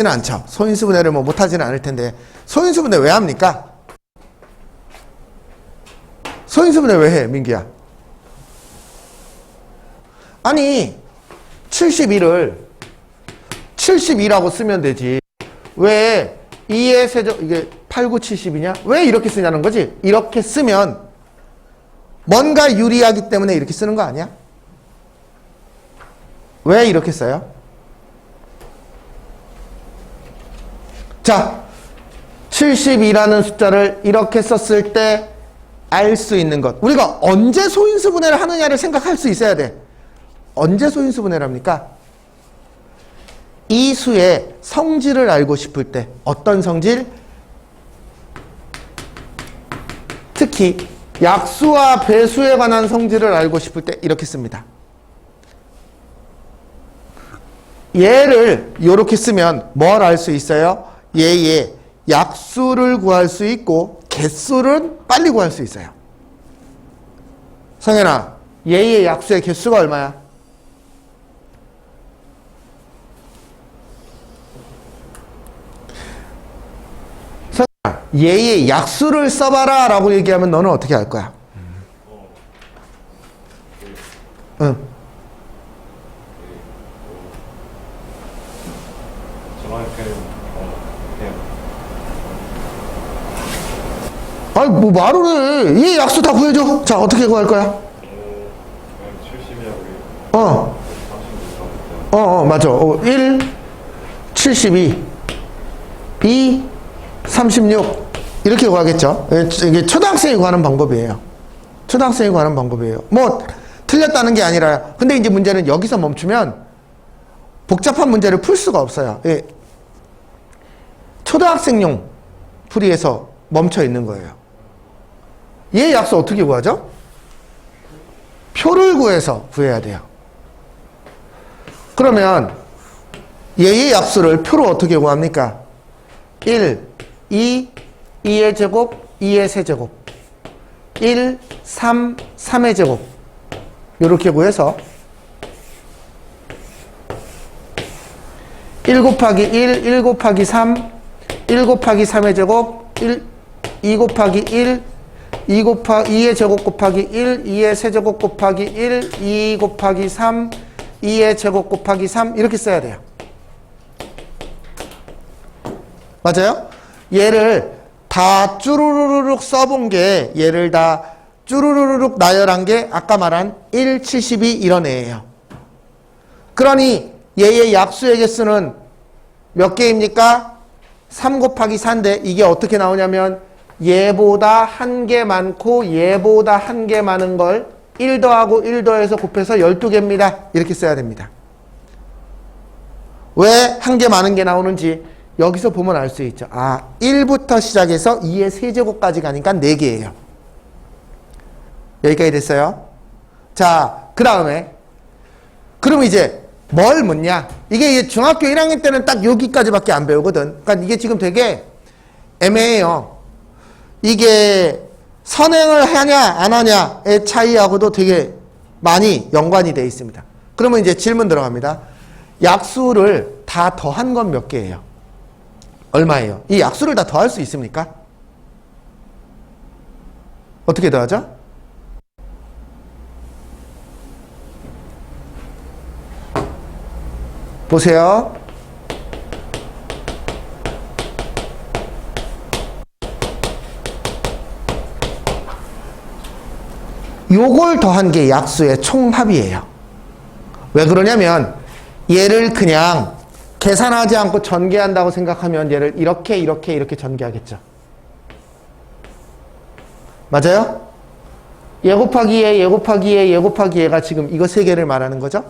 않죠. 소인수분해를 뭐 못하지는 않을 텐데. 소인수분해 왜 합니까? 소인수분해 왜 해, 민기야? 아니, 72를 72라고 쓰면 되지. 왜 2의 세제, 이게 8, 9, 70이냐? 왜 이렇게 쓰냐는 거지? 이렇게 쓰면 뭔가 유리하기 때문에 이렇게 쓰는 거 아니야? 왜 이렇게 써요? 자, 72라는 숫자를 이렇게 썼을 때 알 수 있는 것. 우리가 언제 소인수분해를 하느냐를 생각할 수 있어야 돼. 언제 소인수분해를 합니까? 이 수의 성질을 알고 싶을 때. 어떤 성질? 특히 약수와 배수에 관한 성질을 알고 싶을 때 이렇게 씁니다. 얘를 이렇게 쓰면 뭘 알 수 있어요? 얘의 약수를 구할 수 있고 개수를 빨리 구할 수 있어요. 성현아, 얘의 약수의 개수가 얼마야? 성현아, 얘의 약수를 써봐라 라고 얘기하면 너는 어떻게 할 거야? 응. 아니 뭐 말을 해. 얘 약수 다 구해줘. 자, 어떻게 구할 거야? 70이하고 맞아. 1 72 2 36 이렇게 구하겠죠. 이게 초등학생이 구하는 방법이에요. 초등학생이 구하는 방법이에요. 뭐 틀렸다는 게 아니라. 근데 이제 문제는 여기서 멈추면 복잡한 문제를 풀 수가 없어요. 예. 초등학생용 풀이에서 멈춰 있는 거예요. 얘 약수 어떻게 구하죠? 표를 구해서 구해야 돼요. 그러면 얘의 약수를 표로 어떻게 구합니까? 1, 2, 2의 제곱, 2의 세제곱 1, 3, 3의 제곱 이렇게 구해서 1 곱하기 1, 1 곱하기 3, 1 곱하기 3의 제곱 2 곱하기 1, 2 곱하기 2의 제곱 곱하기 1, 2의 세제곱 곱하기 1, 2 곱하기 3, 2의 제곱 곱하기 3 이렇게 써야 돼요. 맞아요? 얘를 다 쭈루루룩 써본 게 얘를 다 쭈루루룩 나열한 게 아까 말한 1, 72 이런 애예요. 그러니 얘의 약수의 개수는 몇 개입니까? 3 곱하기 4인데 이게 어떻게 나오냐면 얘보다 한 개 많고 얘보다 한 개 많은 걸 1 더하고 1 더해서 곱해서 12개입니다. 이렇게 써야 됩니다. 왜 한 개 많은 게 나오는지 여기서 보면 알 수 있죠. 아, 1부터 시작해서 2의 세제곱까지 가니까 4개예요. 여기까지 됐어요? 자, 그 다음에 그럼 이제 뭘 묻냐? 이게 중학교 1학년 때는 딱 여기까지밖에 안 배우거든. 그러니까 이게 지금 되게 애매해요. 이게 선행을 하냐 안 하냐의 차이하고도 되게 많이 연관이 되어 있습니다. 그러면 이제 질문 들어갑니다. 약수를 다 더한 건 몇 개예요? 얼마예요? 이 약수를 다 더할 수 있습니까? 어떻게 더하죠? 보세요. 요걸 더한 게 약수의 총합이에요. 왜 그러냐면 얘를 그냥 계산하지 않고 전개한다고 생각하면 얘를 이렇게 전개하겠죠. 맞아요? 얘 곱하기 얘, 얘 곱하기 얘, 얘 곱하기 얘가 지금 이거 3개를 말하는 거죠.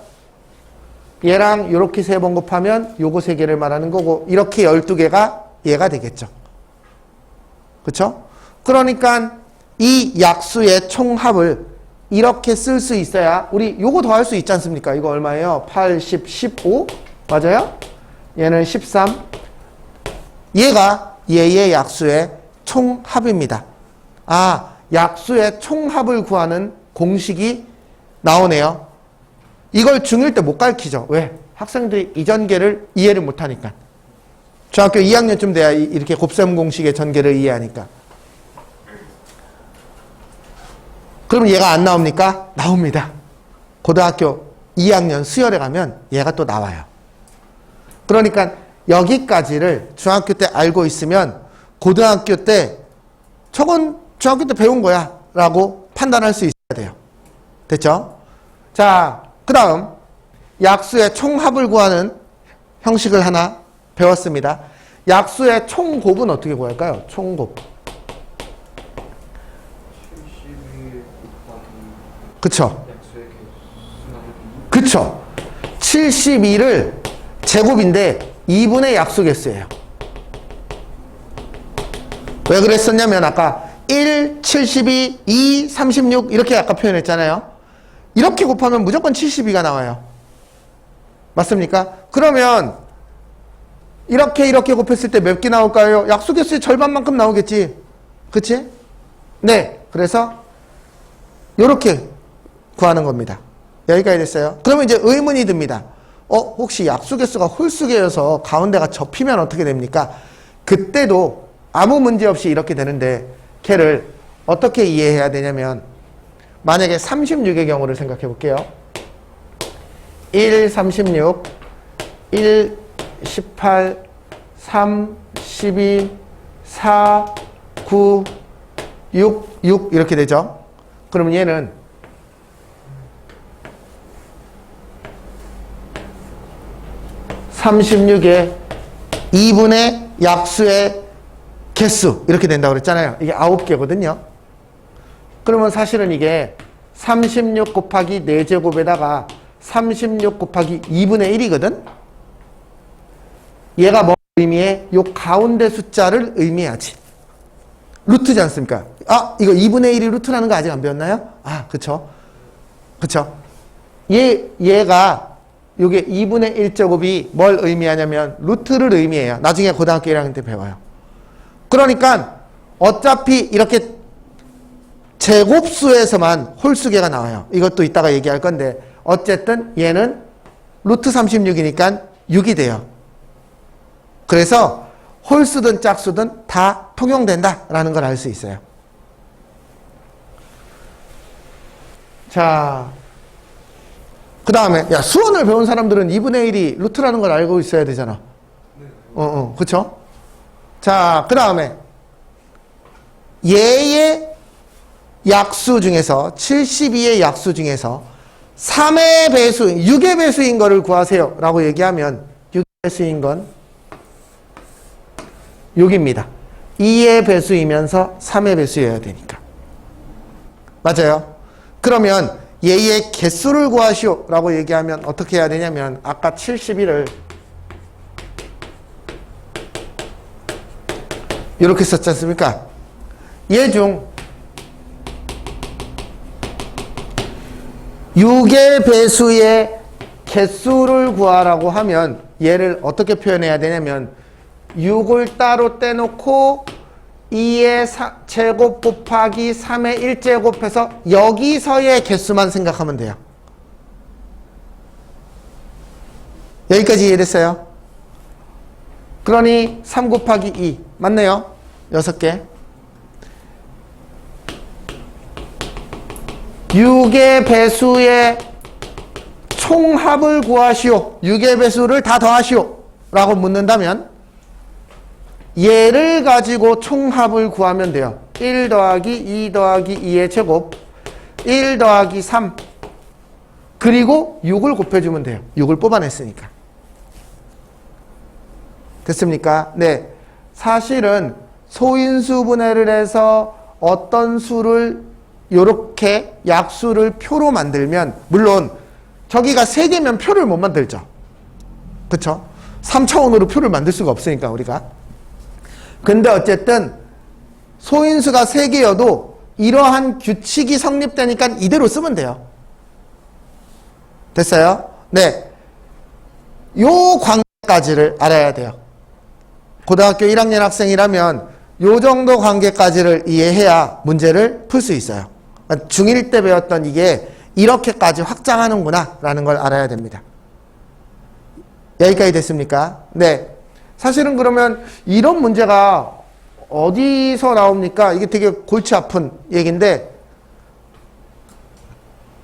얘랑 이렇게 3번 곱하면 요거 3개를 말하는 거고 이렇게 12개가 얘가 되겠죠. 그쵸? 그러니까 이 약수의 총합을 이렇게 쓸 수 있어야 우리 요거 더할 수 있지 않습니까? 이거 얼마예요? 8, 10, 15 맞아요? 얘는 13 얘가 얘의 약수의 총합입니다. 아, 약수의 총합을 구하는 공식이 나오네요. 이걸 중1 때 못 가르치죠. 왜? 학생들이 이전계를 이해를 못하니까. 중학교 2학년쯤 돼야 이렇게 곱셈 공식의 전개를 이해하니까. 그럼 얘가 안 나옵니까? 나옵니다. 고등학교 2학년 수열에 가면 얘가 또 나와요. 그러니까 여기까지를 중학교 때 알고 있으면 고등학교 때 저건 중학교 때 배운 거야 라고 판단할 수 있어야 돼요. 됐죠? 자, 그 다음 약수의 총합을 구하는 형식을 하나 배웠습니다. 약수의 총곱은 어떻게 구할까요? 총곱. 그쵸? 그쵸? 72를 제곱인데 2분의 약수 개수예요. 왜 그랬었냐면 아까 1, 72, 2, 36 이렇게 아까 표현했잖아요. 이렇게 곱하면 무조건 72가 나와요. 맞습니까? 그러면 이렇게 곱했을 때 몇 개 나올까요? 약수 개수의 절반만큼 나오겠지. 그치? 네. 그래서 이렇게 구하는 겁니다. 여기까지 됐어요. 그러면 이제 의문이 듭니다. 혹시 약수 개수가 홀수 개여서 가운데가 접히면 어떻게 됩니까? 그때도 아무 문제 없이 이렇게 되는데 걔를 어떻게 이해해야 되냐면 만약에 36의 경우를 생각해 볼게요. 1, 36, 1, 18, 3, 12, 4, 9, 6, 6 이렇게 되죠. 그러면 얘는 36의 2분의 약수의 개수 이렇게 된다고 그랬잖아요. 이게 9개거든요. 그러면 사실은 이게 36 곱하기 4제곱에다가 36 곱하기 2분의 1이거든. 얘가 뭐 의미해? 요 가운데 숫자를 의미하지. 루트지 않습니까? 이거 2분의 1이 루트라는 거 아직 안 배웠나요? 그쵸. 그쵸. 얘가 요게 2분의 1제곱이 뭘 의미하냐면 루트를 의미해요. 나중에 고등학교 1학년 때 배워요. 그러니까 어차피 이렇게 제곱수에서만 홀수계가 나와요. 이것도 이따가 얘기할 건데 어쨌든 얘는 루트 36이니까 6이 돼요. 그래서 홀수든 짝수든 다 통용된다라는 걸 알 수 있어요. 자, 그 다음에 수원을 배운 사람들은 2분의 1이 루트라는 걸 알고 있어야 되잖아. 그쵸? 자, 그 다음에 얘의 약수 중에서 72의 약수 중에서 3의 배수, 6의 배수인 거를 구하세요 라고 얘기하면 6의 배수인 건 6입니다. 2의 배수이면서 3의 배수여야 되니까. 맞아요? 그러면 얘의 개수를 구하시오 라고 얘기하면 어떻게 해야 되냐면 아까 71을 이렇게 썼지 않습니까? 얘 중 6의 배수의 개수를 구하라고 하면 얘를 어떻게 표현해야 되냐면 6을 따로 떼놓고 2의 제곱 곱하기 3의 1제곱 해서 여기서의 개수만 생각하면 돼요. 여기까지 이해됐어요? 그러니 3 곱하기 2 맞네요. 6개. 6의 배수의 총합을 구하시오. 6의 배수를 다 더하시오 라고 묻는다면 얘를 가지고 총합을 구하면 돼요. 1 더하기 2 더하기 2의 제곱 1 더하기 3 그리고 6을 곱해주면 돼요. 6을 뽑아냈으니까. 됐습니까? 네. 사실은 소인수분해를 해서 어떤 수를 요렇게 약수를 표로 만들면 물론 저기가 3개면 표를 못 만들죠. 그쵸? 3차원으로 표를 만들 수가 없으니까 우리가. 근데 어쨌든 소인수가 3개여도 이러한 규칙이 성립되니까 이대로 쓰면 돼요. 됐어요? 네. 요 관계까지를 알아야 돼요. 고등학교 1학년 학생이라면 요 정도 관계까지를 이해해야 문제를 풀 수 있어요. 중1 때 배웠던 이게 이렇게까지 확장하는구나 라는 걸 알아야 됩니다. 여기까지 됐습니까? 네. 사실은 그러면 이런 문제가 어디서 나옵니까? 이게 되게 골치 아픈 얘기인데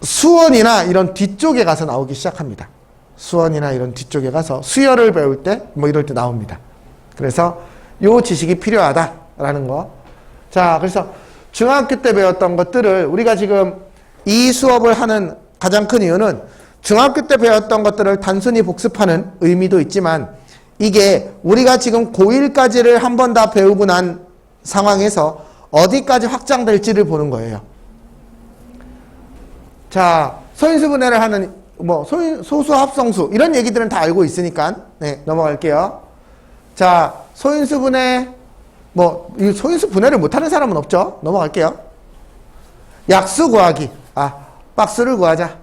수원이나 이런 뒤쪽에 가서 나오기 시작합니다. 수원이나 이런 뒤쪽에 가서 수열을 배울 때 뭐 이럴 때 나옵니다. 그래서 요 지식이 필요하다라는 거. 자, 그래서 중학교 때 배웠던 것들을 우리가 지금 이 수업을 하는 가장 큰 이유는 중학교 때 배웠던 것들을 단순히 복습하는 의미도 있지만 이게 우리가 지금 고1까지를 한 번 다 배우고 난 상황에서 어디까지 확장될지를 보는 거예요. 자, 소인수분해를 하는 뭐 소수 합성수 이런 얘기들은 다 알고 있으니까 네, 넘어갈게요. 자, 소인수분해 뭐 이 소인수분해를 못하는 사람은 없죠. 넘어갈게요. 약수 구하기. 박스를 구하자.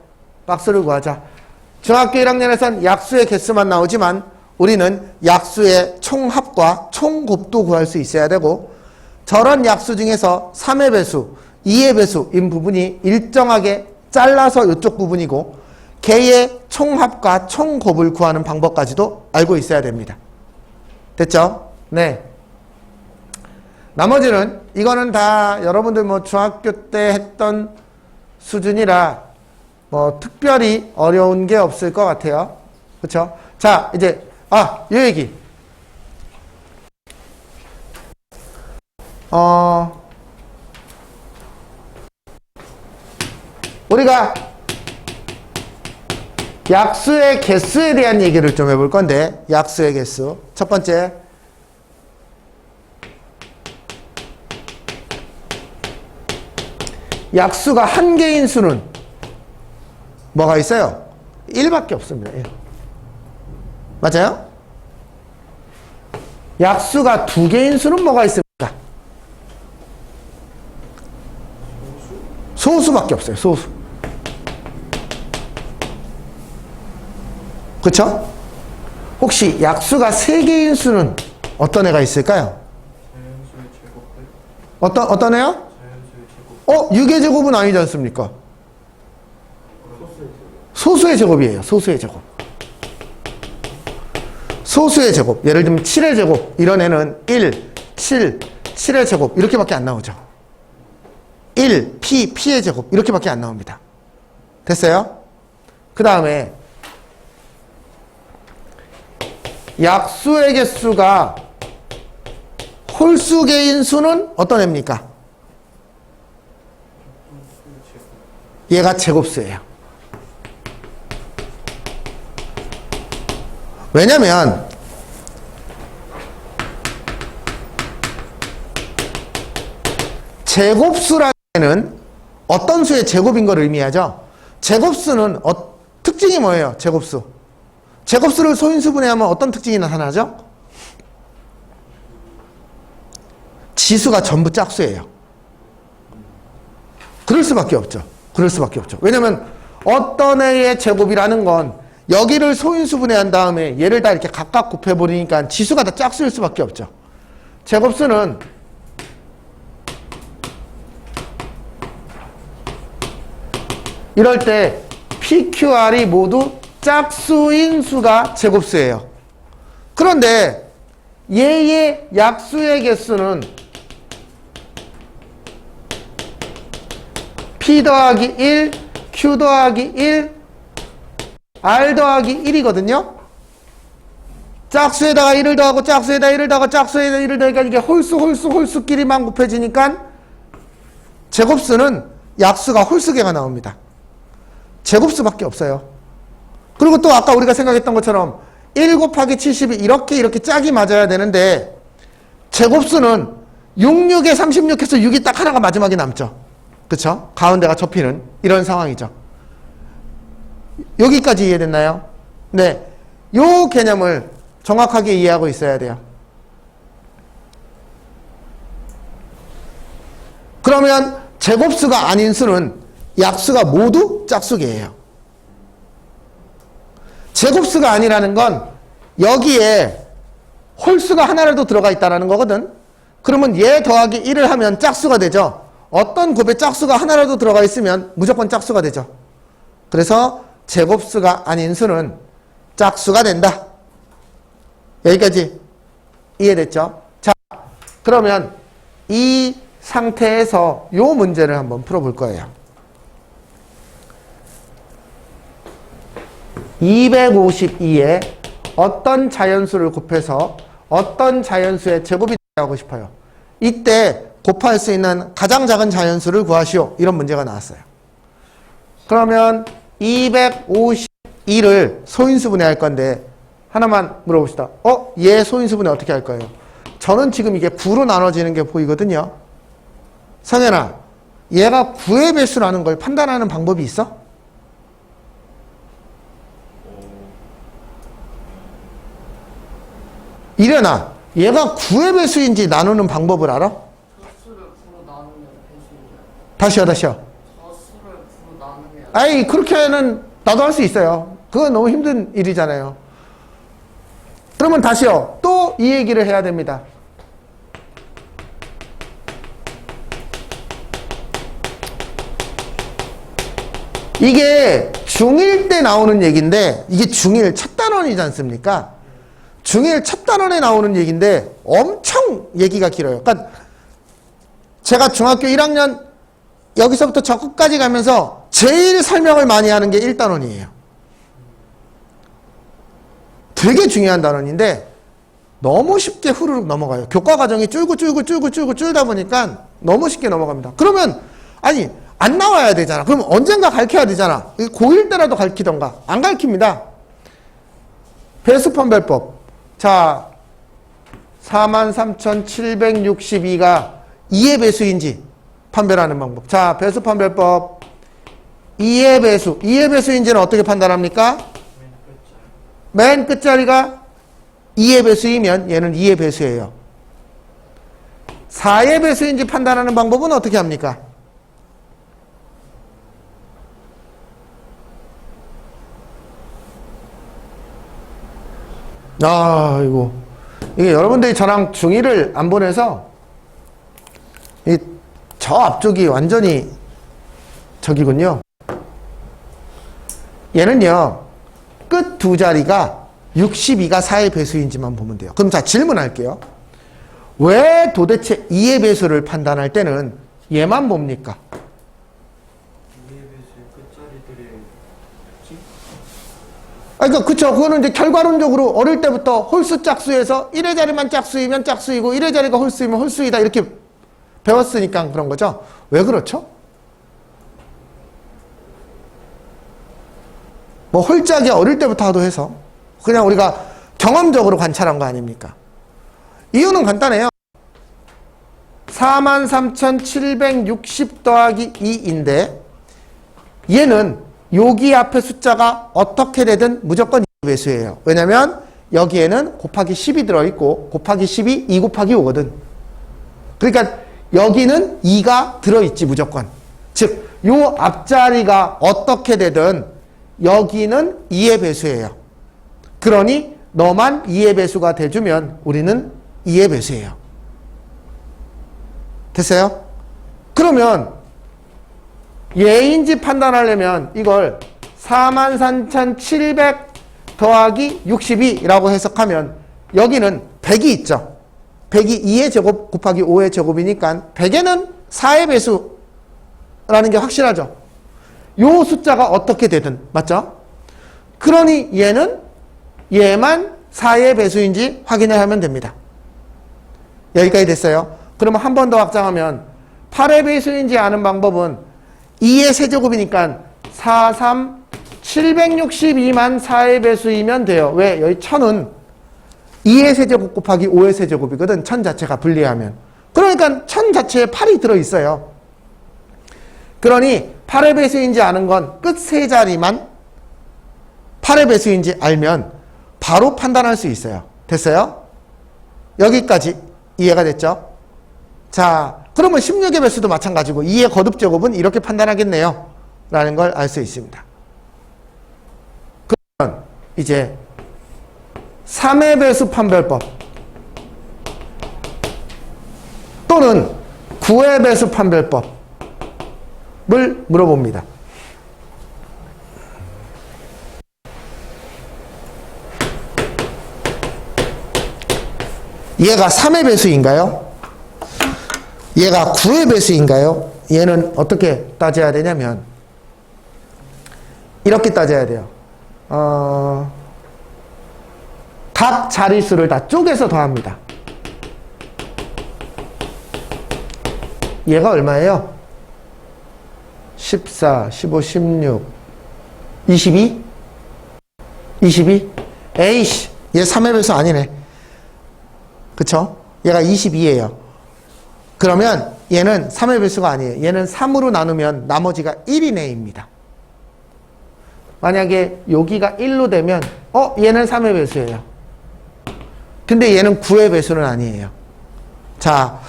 박스를 구하자. 중학교 1학년에선 약수의 개수만 나오지만 우리는 약수의 총합과 총곱도 구할 수 있어야 되고 저런 약수 중에서 3의 배수, 2의 배수인 부분이 일정하게 잘라서 이쪽 부분이고 개의 총합과 총곱을 구하는 방법까지도 알고 있어야 됩니다. 됐죠? 네. 나머지는 이거는 다 여러분들 뭐 중학교 때 했던 수준이라 뭐 특별히 어려운 게 없을 것 같아요. 그렇죠? 자, 이제 요 얘기. 우리가 약수의 개수에 대한 얘기를 좀 해볼 건데 약수의 개수. 첫 번째. 약수가 한 개인 수는 뭐가 있어요? 1밖에 없습니다. 1. 맞아요? 약수가 두 개인 수는 뭐가 있습니까? 소수밖에 없어요. 소수. 그쵸? 혹시 약수가 세 개인 수는 어떤 애가 있을까요? 어떤 애요? 유의 제곱은 아니지 않습니까? 소수의 제곱이에요. 소수의 제곱. 소수의 제곱. 예를 들면 7의 제곱. 이런 애는 1, 7, 7의 제곱. 이렇게밖에 안 나오죠. 1, P의 제곱. 이렇게밖에 안 나옵니다. 됐어요? 그 다음에 약수의 개수가 홀수개인 수는 어떤 애입니까? 얘가 제곱수예요. 왜냐면 제곱수라는 애는 어떤 수의 제곱인 걸 의미하죠. 제곱수는 특징이 뭐예요? 제곱수. 제곱수를 소인수분해하면 어떤 특징이 나타나죠? 지수가 전부 짝수예요. 그럴 수밖에 없죠. 그럴 수밖에 없죠. 왜냐면 어떤 애의 제곱이라는 건 여기를 소인수분해한 다음에 얘를 다 이렇게 각각 곱해버리니까 지수가 다 짝수일 수밖에 없죠. 제곱수는 이럴 때 PQR이 모두 짝수인 수가 제곱수예요. 그런데 얘의 약수의 개수는 P 더하기 1, Q 더하기 1, R 더하기 1이거든요. 짝수에다가 1을 더하고 짝수에다 1을 더하고 짝수에다 1을 더하니까 이게 홀수끼리만 곱해지니까 제곱수는 약수가 홀수개가 나옵니다. 제곱수밖에 없어요. 그리고 또 아까 우리가 생각했던 것처럼 1 곱하기 70이 이렇게 짝이 맞아야 되는데 제곱수는 66에 36해서 6이 딱 하나가 마지막에 남죠. 그쵸? 가운데가 접히는 이런 상황이죠. 여기까지 이해됐나요? 네. 요 개념을 정확하게 이해하고 있어야 돼요. 그러면 제곱수가 아닌 수는 약수가 모두 짝수개예요. 제곱수가 아니라는 건 여기에 홀수가 하나라도 들어가 있다는 거거든. 그러면 얘 더하기 1을 하면 짝수가 되죠. 어떤 곱에 짝수가 하나라도 들어가 있으면 무조건 짝수가 되죠. 그래서 제곱수가 아닌 수는 짝수가 된다. 여기까지 이해됐죠? 자, 그러면 이 상태에서 요 문제를 한번 풀어볼 거예요. 252에 어떤 자연수를 곱해서 어떤 자연수의 제곱이 하고 싶어요. 이때 곱할 수 있는 가장 작은 자연수를 구하시오. 이런 문제가 나왔어요. 그러면 252를 소인수분해 할 건데 하나만 물어봅시다. 얘 소인수분해 어떻게 할 거예요? 저는 지금 이게 9로 나눠지는 게 보이거든요. 성현아, 얘가 9의 배수라는 걸 판단하는 방법이 있어? 이래나, 얘가 9의 배수인지 나누는 방법을 알아? 저수를 9로 나누면 배수인가요? 다시요. 저수를 9로 나누면 아이, 그렇게는 나도 할 수 있어요. 그건 너무 힘든 일이잖아요. 그러면 다시요. 또 이 얘기를 해야 됩니다. 이게 중1 때 나오는 얘기인데 이게 중1 첫 단원이지 않습니까? 중1 첫 단원에 나오는 얘기인데 엄청 얘기가 길어요. 그러니까 제가 중학교 1학년 여기서부터 저 끝까지 가면서 제일 설명을 많이 하는 게 1단원이에요. 되게 중요한 단원인데 너무 쉽게 후루룩 넘어가요. 교과 과정이 줄고 줄다 보니까 너무 쉽게 넘어갑니다. 그러면 아니 안 나와야 되잖아. 그럼 언젠가 가르쳐야 되잖아. 고1 때라도 가르치던가. 안 가르칩니다. 배수판별법. 자, 43,762가 2의 배수인지 판별하는 방법. 자, 배수판별법. 2의 배수. 2의 배수인지는 어떻게 판단합니까? 맨 끝자리가 2의 배수이면 얘는 2의 배수예요. 4의 배수인지 판단하는 방법은 어떻게 합니까? 아이고, 이게 여러분들이 저랑 중1을 안 보내서 저 앞쪽이 완전히 저기군요. 얘는요, 끝 두 자리가 62가 4의 배수인지만 보면 돼요. 그럼 자, 질문할게요. 왜 도대체 2의 배수를 판단할 때는 얘만 봅니까? 2의 배수의 끝자리들이 그러니까 그쵸. 그거는 이제 결과론적으로 어릴 때부터 홀수 짝수에서 1의 자리만 짝수이면 짝수이고 1의 자리가 홀수이면 홀수이다 이렇게 배웠으니까 그런 거죠. 왜 그렇죠? 뭐 홀짝이 어릴 때부터 하도 해서 그냥 우리가 경험적으로 관찰한 거 아닙니까? 이유는 간단해요. 43,760 더하기 2인데 얘는 여기 앞에 숫자가 어떻게 되든 무조건 2의 배수예요. 왜냐면 여기에는 곱하기 10이 들어있고 곱하기 10이 2 곱하기 5거든. 그러니까 여기는 2가 들어있지 무조건. 즉 요 앞자리가 어떻게 되든 여기는 2의 배수예요. 그러니 너만 2의 배수가 돼주면 우리는 2의 배수예요. 됐어요? 그러면 얘인지 판단하려면 이걸 43,700 더하기 62라고 해석하면 여기는 100이 있죠. 100이 2의 제곱 곱하기 5의 제곱이니까 100에는 4의 배수라는 게 확실하죠. 요 숫자가 어떻게 되든 맞죠? 그러니 얘만 4의 배수인지 확인을 하면 됩니다. 여기까지 됐어요. 그러면 한 번 더 확장하면 8의 배수인지 아는 방법은 2의 세제곱이니까 762만 4의 배수이면 돼요. 왜? 여기 1000은 2의 세제곱 곱하기 5의 세제곱이거든. 1000 자체가 분리하면. 그러니까 1000 자체에 8이 들어있어요. 그러니 8의 배수인지 아는 건 끝 세 자리만 8의 배수인지 알면 바로 판단할 수 있어요. 됐어요? 여기까지 이해가 됐죠? 자, 그러면 16의 배수도 마찬가지고 2의 거듭제곱은 이렇게 판단하겠네요. 라는 걸 알 수 있습니다. 그러면 이제 3의 배수 판별법 또는 9의 배수 판별법을 물어봅니다. 얘가 3의 배수인가요? 얘가 9의 배수인가요? 얘는 어떻게 따져야 되냐면 이렇게 따져야 돼요. 각 자릿수를 다 쪼개서 더합니다. 얘가 얼마예요? 14, 15, 16, 22? 22? 에이씨, 얘 3의 배수 아니네. 그쵸? 얘가 22예요. 그러면 얘는 3의 배수가 아니에요. 얘는 3으로 나누면 나머지가 1이네입니다. 만약에 여기가 1로 되면 얘는 3의 배수예요. 근데 얘는 9의 배수는 아니에요. 자,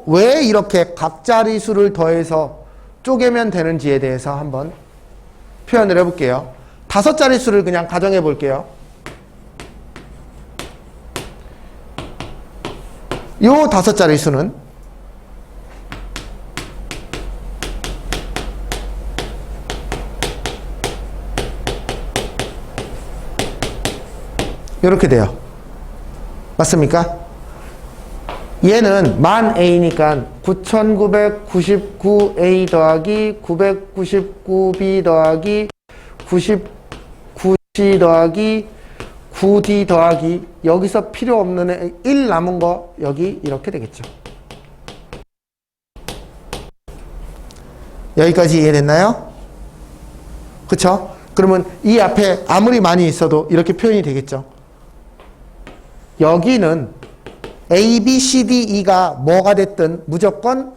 왜 이렇게 각자리수를 더해서 쪼개면 되는지에 대해서 한번 표현을 해볼게요. 5자릿수를 그냥 가정해 볼게요. 요 5자릿수는 이렇게 돼요. 맞습니까? 얘는 만 A니까 9999A 더하기 999B 더하기 99C 더하기 9D 더하기 여기서 필요 없는 1 남은 거 여기 이렇게 되겠죠. 여기까지 이해됐나요? 그쵸? 그러면 이 앞에 아무리 많이 있어도 이렇게 표현이 되겠죠. 여기는 A, B, C, D, E가 뭐가 됐든 무조건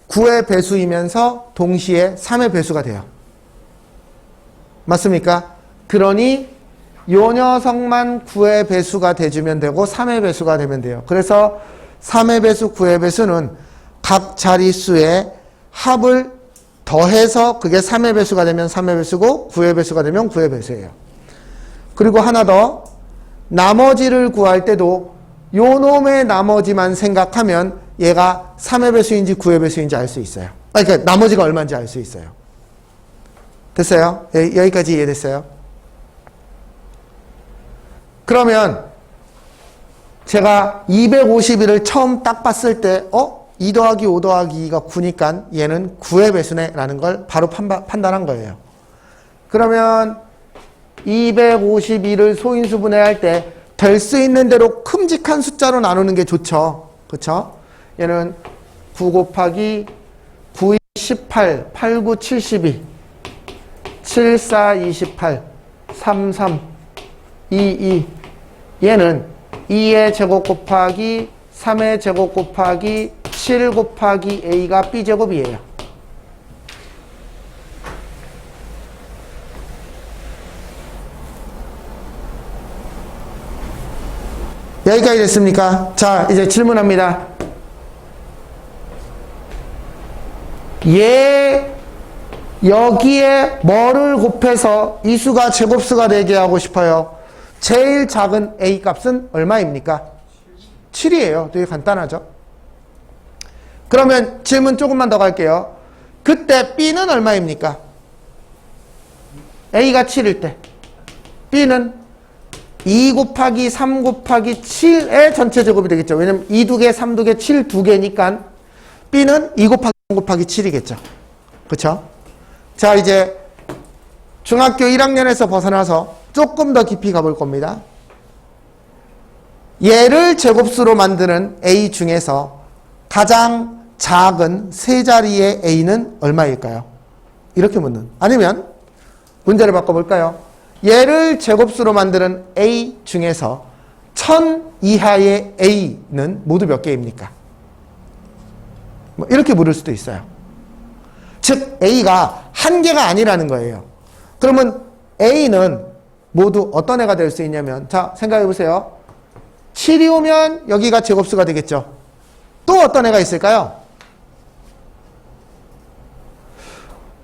9의 배수이면서 동시에 3의 배수가 돼요. 맞습니까? 그러니 요 녀석만 9의 배수가 돼주면 되고 3의 배수가 되면 돼요. 그래서 3의 배수, 9의 배수는 각 자릿수의 합을 더해서 그게 3의 배수가 되면 3의 배수고 9의 배수가 되면 9의 배수예요. 그리고 하나 더, 나머지를 구할 때도 요 놈의 나머지만 생각하면 얘가 3의 배수인지 9의 배수인지 알 수 있어요. 그러니까 나머지가 얼마인지 알 수 있어요. 됐어요? 여기까지 이해됐어요? 그러면 제가 251을 처음 딱 봤을 때 2 더하기 5 더하기 2가 9니까 얘는 9의 배수네 라는 걸 바로 판단한 거예요. 그러면 251을 소인수분해할 때 될 수 있는 대로 큼직한 숫자로 나누는 게 좋죠. 그렇죠? 얘는 9 곱하기 9, 18, 8, 9, 72, 7, 4, 28, 3, 3, 2, 2. 얘는 2의 제곱 곱하기 3의 제곱 곱하기 7 곱하기 A가 B제곱이에요. 여기까지 됐습니까? 자, 이제 질문합니다. 여기에 뭐를 곱해서 이 수가 제곱수가 되게 하고 싶어요? 제일 작은 A 값은 얼마입니까? 7이에요. 되게 간단하죠? 그러면 질문 조금만 더 갈게요. 그때 B는 얼마입니까? A가 7일 때 B는 2 곱하기 3 곱하기 7의 전체 제곱이 되겠죠. 왜냐면 2 2개, 3 2개, 7 2개니까 B는 2 곱하기 3 곱하기 7이겠죠. 그렇죠? 자, 이제 중학교 1학년에서 벗어나서 조금 더 깊이 가볼 겁니다. 얘를 제곱수로 만드는 A 중에서 가장 작은 세 자리의 A는 얼마일까요? 이렇게 묻는. 아니면 문제를 바꿔볼까요? 얘를 제곱수로 만드는 A 중에서 1000 이하의 A는 모두 몇 개입니까? 이렇게 물을 수도 있어요. 즉 A가 한 개가 아니라는 거예요. 그러면 A는 모두 어떤 애가 될 수 있냐면, 자, 생각해 보세요. 7이 오면 여기가 제곱수가 되겠죠. 또 어떤 애가 있을까요?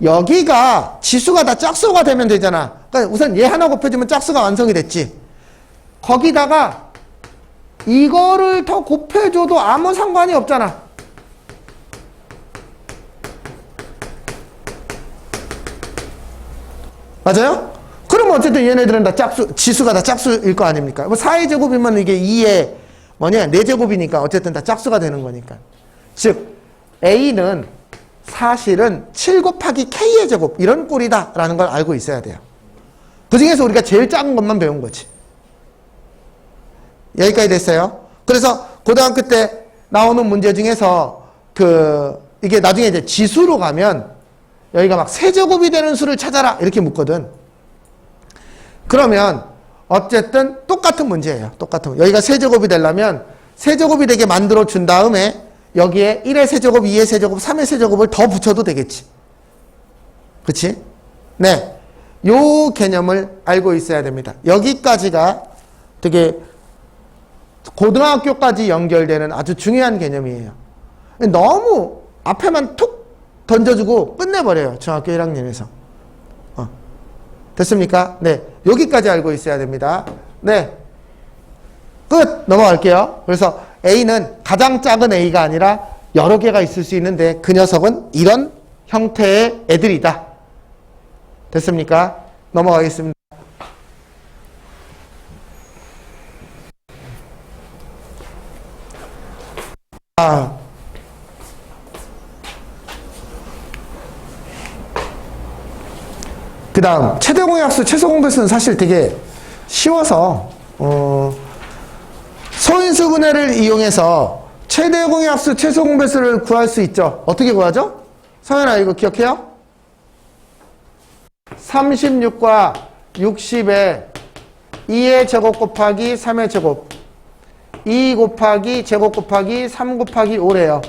여기가 지수가 다 짝수가 되면 되잖아. 그러니까 우선 얘 하나 곱해주면 짝수가 완성이 됐지. 거기다가 이거를 더 곱해줘도 아무 상관이 없잖아. 맞아요? 그러면 어쨌든 얘네들은 다 짝수, 지수가 다 짝수일 거 아닙니까? 뭐 4의 제곱이면 이게 2의 뭐냐? 4제곱이니까 어쨌든 다 짝수가 되는 거니까. 즉 A는 사실은 7 곱하기 K의 제곱 이런 꼴이다 라는 걸 알고 있어야 돼요. 그 중에서 우리가 제일 작은 것만 배운 거지. 여기까지 됐어요. 그래서 고등학교 때 나오는 문제 중에서 이게 나중에 이제 지수로 가면 여기가 막 세제곱이 되는 수를 찾아라 이렇게 묻거든. 그러면 어쨌든 똑같은 문제예요. 똑같은. 여기가 세제곱이 되려면 세제곱이 되게 만들어 준 다음에 여기에 1의 세제곱, 2의 세제곱, 3의 세제곱을 더 붙여도 되겠지. 그치? 네. 요 개념을 알고 있어야 됩니다. 여기까지가 되게 고등학교까지 연결되는 아주 중요한 개념이에요. 너무 앞에만 툭 던져주고 끝내버려요. 중학교 1학년에서. 됐습니까? 네. 여기까지 알고 있어야 됩니다. 네. 끝! 넘어갈게요. 그래서 A는 가장 작은 A가 아니라 여러 개가 있을 수 있는데 그 녀석은 이런 형태의 애들이다. 됐습니까? 넘어가겠습니다. 그 다음 최대공약수 최소공배수는 사실 되게 쉬워서 소인수분해를 이용해서 최대공약수 최소공배수를 구할 수 있죠. 어떻게 구하죠? 성현아 이거 기억해요? 36과 60에 2의 제곱 곱하기 3의 제곱 2 곱하기 제곱 곱하기 3 곱하기 5래요.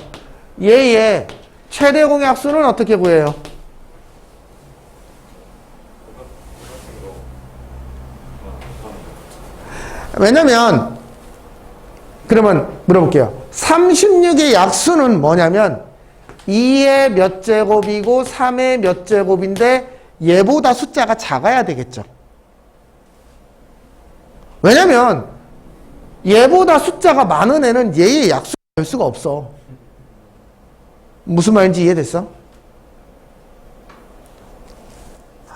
얘의 최대공약수는 어떻게 구해요? 왜냐면 그러면 물어볼게요. 36의 약수는 뭐냐면 2의 몇 제곱이고 3의 몇 제곱인데 얘보다 숫자가 작아야 되겠죠. 왜냐면 얘보다 숫자가 많은 애는 얘의 약수가 될 수가 없어. 무슨 말인지 이해됐어?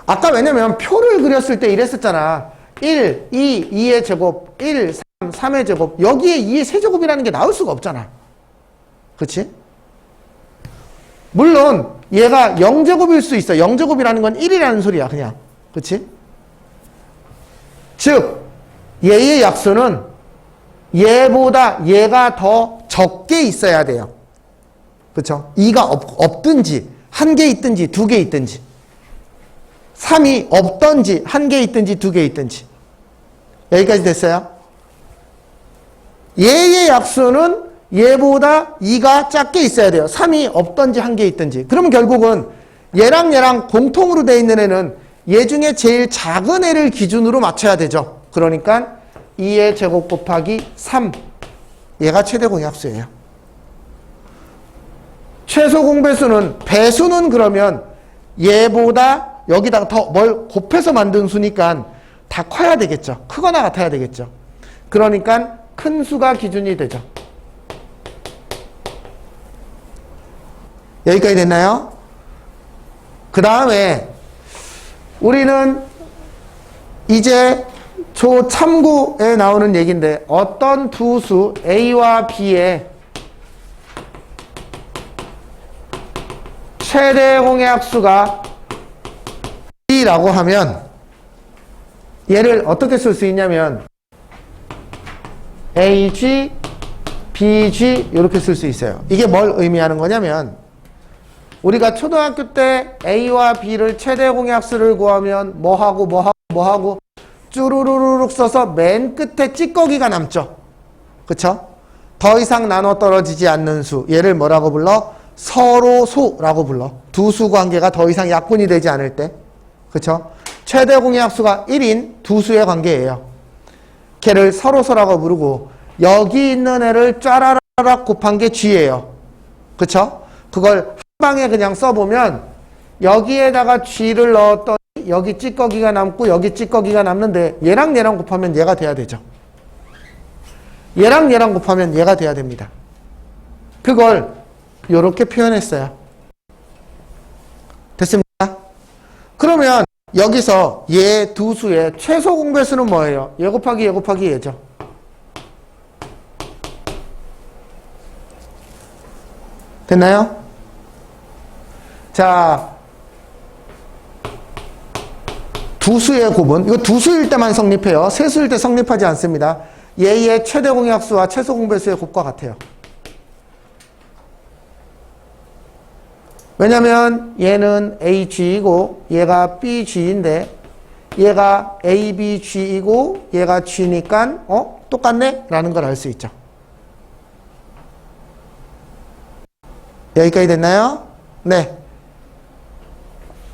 아까 왜냐면 표를 그렸을 때 이랬었잖아. 1, 2, 2의 제곱, 1, 3, 3의 제곱. 여기에 2의 세제곱이라는 게 나올 수가 없잖아. 그치? 물론 얘가 0제곱일 수 있어. 0제곱이라는 건 1이라는 소리야. 그냥. 그치? 즉 얘의 약수는 얘보다 얘가 더 적게 있어야 돼요. 그쵸? 2가 없든지 1개 있든지 2개 있든지 3이 없든지 1개 있든지 2개 있든지. 여기까지 됐어요? 얘의 약수는 얘보다 2가 작게 있어야 돼요. 3이 없든지 1개 있든지. 그러면 결국은 얘랑 공통으로 돼 있는 애는 얘 중에 제일 작은 애를 기준으로 맞춰야 되죠. 그러니까 2의 제곱 곱하기 3. 얘가 최대 공약수예요. 최소 공배수는 배수는 그러면 얘보다 여기다가 더 뭘 곱해서 만든 수니까 다 커야 되겠죠. 크거나 같아야 되겠죠. 그러니까 큰 수가 기준이 되죠. 여기까지 됐나요? 그 다음에 우리는 이제 조 참고에 나오는 얘기인데 어떤 두 수 A와 B의 최대 공약수가 B라고 하면 얘를 어떻게 쓸 수 있냐면 AG, BG 이렇게 쓸 수 있어요. 이게 뭘 의미하는 거냐면 우리가 초등학교 때 A와 B를 최대 공약수를 구하면 뭐하고 쭈루루룩 써서 맨 끝에 찌꺼기가 남죠. 그쵸? 더 이상 나눠 떨어지지 않는 수. 얘를 뭐라고 불러? 서로소라고 불러. 두 수 관계가 더 이상 약분이 되지 않을 때. 그쵸? 최대 공약수가 1인 두 수의 관계예요. 걔를 서로소라고 부르고 여기 있는 애를 쫘라락 곱한 게 G예요. 그쵸? 그걸 한 방에 그냥 써보면 여기에다가 G를 넣었더니 여기 찌꺼기가 남고 여기 찌꺼기가 남는데 얘랑 곱하면 얘가 돼야 되죠. 얘랑 곱하면 얘가 돼야 됩니다. 그걸 이렇게 표현했어요. 됐습니까? 그러면 여기서 얘 두 수의 최소 공배수는 뭐예요? 얘 곱하기 얘죠. 됐나요? 자, 두수의 곱은, 이거 두수일 때만 성립해요. 세수일 때 성립하지 않습니다. 얘의 최대 공약수와 최소 공배수의 곱과 같아요. 왜냐면 얘는 AG이고 얘가 BG인데 얘가 ABG이고 얘가 G니까 똑같네? 라는 걸 알 수 있죠. 여기까지 됐나요? 네.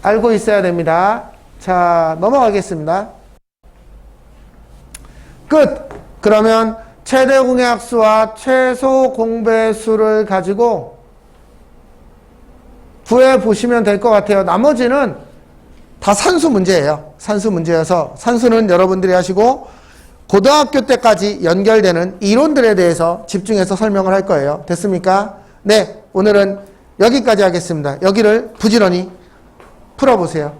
알고 있어야 됩니다. 자, 넘어가겠습니다. 끝! 그러면 최대 공약수와 최소 공배수를 가지고 구해보시면 될 것 같아요. 나머지는 다 산수 문제예요. 산수 문제여서 산수는 여러분들이 하시고 고등학교 때까지 연결되는 이론들에 대해서 집중해서 설명을 할 거예요. 됐습니까? 네, 오늘은 여기까지 하겠습니다. 여기를 부지런히 풀어보세요.